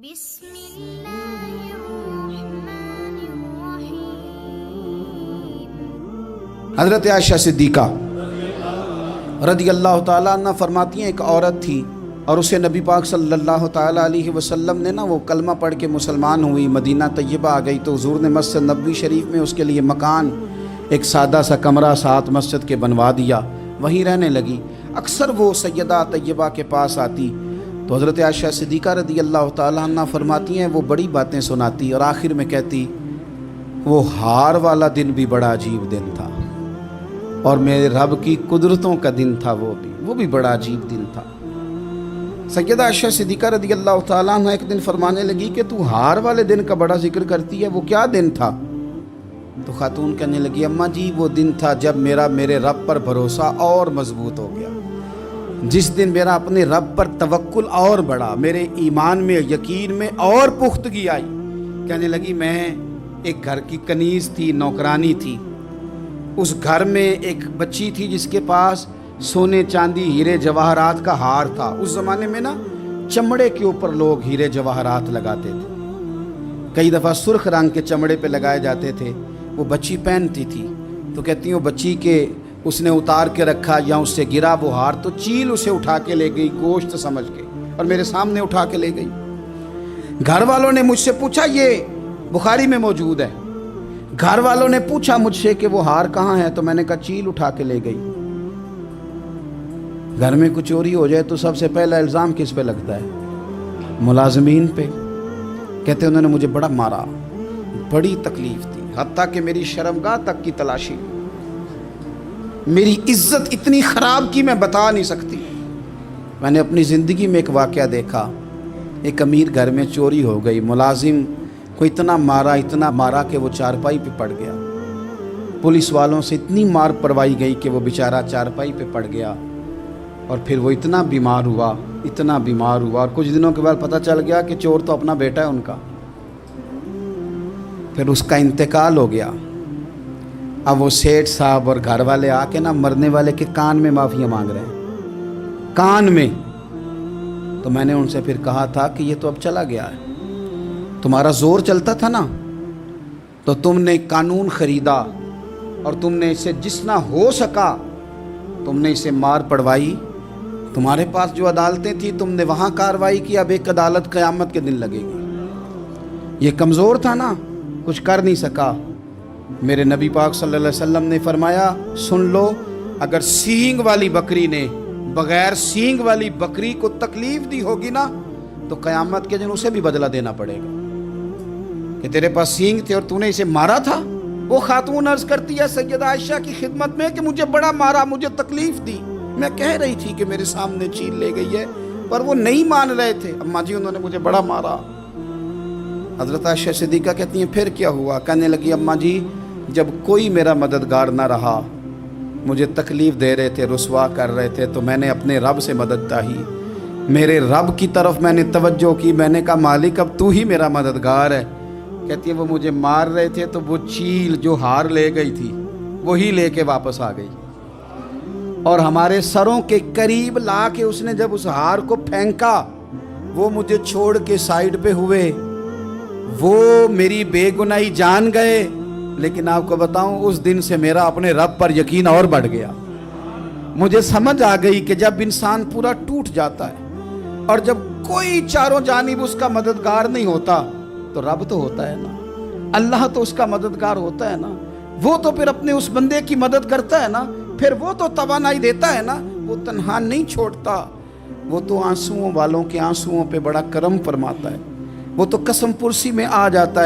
بسم اللہ الرحمن الرحیم۔ حضرت عائشہ صدیقہ رضی اللہ تعالیٰ عنہ فرماتی ہیں ایک عورت تھی اور اسے نبی پاک صلی اللہ تعالیٰ علیہ وسلم نے وہ کلمہ پڑھ کے مسلمان ہوئی، مدینہ طیبہ آ گئی تو حضور نے مسجد نبوی شریف میں اس کے لیے مکان، ایک سادہ سا کمرہ ساتھ مسجد کے بنوا دیا، وہیں رہنے لگی۔ اکثر وہ سیدہ طیبہ کے پاس آتی تو حضرت عائشہ صدیقہ رضی اللہ تعالیٰ عنہ فرماتی ہیں وہ بڑی باتیں سناتی اور آخر میں کہتی وہ ہار والا دن بھی بڑا عجیب دن تھا اور میرے رب کی قدرتوں کا دن تھا، وہ بھی بڑا عجیب دن تھا۔ سیدہ عائشہ صدیقہ رضی اللہ تعالیٰ عنہ ایک دن فرمانے لگی کہ تو ہار والے دن کا بڑا ذکر کرتی ہے، وہ کیا دن تھا؟ تو خاتون کہنے لگی اماں جی وہ دن تھا جب میرے رب پر بھروسہ اور مضبوط ہو گیا، جس دن میرا اپنے رب پر توکل اور بڑھا، میرے ایمان میں یقین میں اور پختگی آئی۔ کہنے لگی میں ایک گھر کی کنیز تھی، نوکرانی تھی، اس گھر میں ایک بچی تھی جس کے پاس سونے چاندی ہیرے جواہرات کا ہار تھا۔ اس زمانے میں چمڑے کے اوپر لوگ ہیرے جواہرات لگاتے تھے، کئی دفعہ سرخ رنگ کے چمڑے پہ لگائے جاتے تھے، وہ بچی پہنتی تھی تو کہتی ہوں بچی کے اس نے اتار کے رکھا یا اس سے گرا وہ ہار تو چیل اسے اٹھا کے لے گئی گوشت سمجھ کے اور میرے سامنے اٹھا کے لے گئی۔ گھر والوں نے مجھ سے پوچھا، یہ بخاری میں موجود ہے، گھر والوں نے پوچھا مجھ سے کہ وہ ہار کہاں ہے تو میں نے کہا چیل اٹھا کے لے گئی۔ گھر میں کچھ چوری ہو جائے تو سب سے پہلا الزام کس پہ لگتا ہے؟ ملازمین پہ۔ کہتے انہوں نے مجھے بڑا مارا، بڑی تکلیف تھی، حتیٰ کہ میری شرمگاہ تک کی تلاشی، میری عزت اتنی خراب کی میں بتا نہیں سکتی۔ میں نے اپنی زندگی میں ایک واقعہ دیکھا، ایک امیر گھر میں چوری ہو گئی، ملازم کو اتنا مارا کہ وہ چارپائی پہ پڑ گیا، پولیس والوں سے اتنی مار پروائی گئی کہ وہ بیچارہ چارپائی پہ پڑ گیا اور پھر وہ اتنا بیمار ہوا اور کچھ دنوں کے بعد پتہ چل گیا کہ چور تو اپنا بیٹا ہے ان کا، پھر اس کا انتقال ہو گیا۔ اب وہ سیٹھ صاحب اور گھر والے آ کے مرنے والے کے کان میں معافی مانگ رہے ہیں، کان میں۔ تو میں نے ان سے پھر کہا تھا کہ یہ تو اب چلا گیا ہے، تمہارا زور چلتا تھا نا تو تم نے قانون خریدا اور تم نے اسے جتنا ہو سکا تم نے اسے مار پڑوائی، تمہارے پاس جو عدالتیں تھیں تم نے وہاں کارروائی کی، اب ایک عدالت قیامت کے دن لگے گی۔ یہ کمزور تھا نا، کچھ کر نہیں سکا۔ میرے نبی پاک صلی اللہ علیہ وسلم نے فرمایا سن لو، اگر سینگ والی بکری نے بغیر سینگ والی بکری کو تکلیف دی ہوگی نا تو قیامت کے دن اسے بھی بدلہ دینا پڑے گا کہ تیرے پاس سینگ تھے اور تو نے اسے مارا تھا۔ وہ خاتون عرض کرتی ہے سیدہ عائشہ کی خدمت میں کہ مجھے بڑا مارا، مجھے تکلیف دی، میں کہہ رہی تھی کہ میرے سامنے چیل لے گئی ہے پر وہ نہیں مان رہے تھے، اماں جی انہوں نے مجھے بڑا مارا۔ حضرت عائشہ صدیقہ کہتی ہیں پھر کیا ہوا؟ کہنے لگی اماں جی جب کوئی میرا مددگار نہ رہا، مجھے تکلیف دے رہے تھے، رسوا کر رہے تھے، تو میں نے اپنے رب سے مدد چاہی، میرے رب کی طرف میں نے توجہ کی، میں نے کہا مالک اب تو ہی میرا مددگار ہے۔ کہتی ہے وہ مجھے مار رہے تھے تو وہ چیل جو ہار لے گئی تھی وہی لے کے واپس آ گئی اور ہمارے سروں کے قریب لا کے اس نے جب اس ہار کو پھینکا وہ مجھے چھوڑ کے سائیڈ پہ ہوئے، وہ میری بے گناہی جان گئے، لیکن آپ کو بتاؤں اس دن سے میرا اپنے رب پر یقین اور بڑھ گیا۔ مجھے سمجھ آ گئی کہ جب انسان پورا ٹوٹ جاتا ہے اور جب کوئی چاروں جانب اس کا مددگار نہیں ہوتا تو رب تو ہوتا ہے نا، اللہ تو اس کا مددگار ہوتا ہے نا، وہ تو پھر اپنے اس بندے کی مدد کرتا ہے نا، پھر وہ تو توانائی دیتا ہے نا، وہ تنہا نہیں چھوڑتا، وہ تو آنسوؤں والوں کے آنسوؤں پہ بڑا کرم فرماتا ہے، وہ تو قسم پرسی میں آ جاتا ہے۔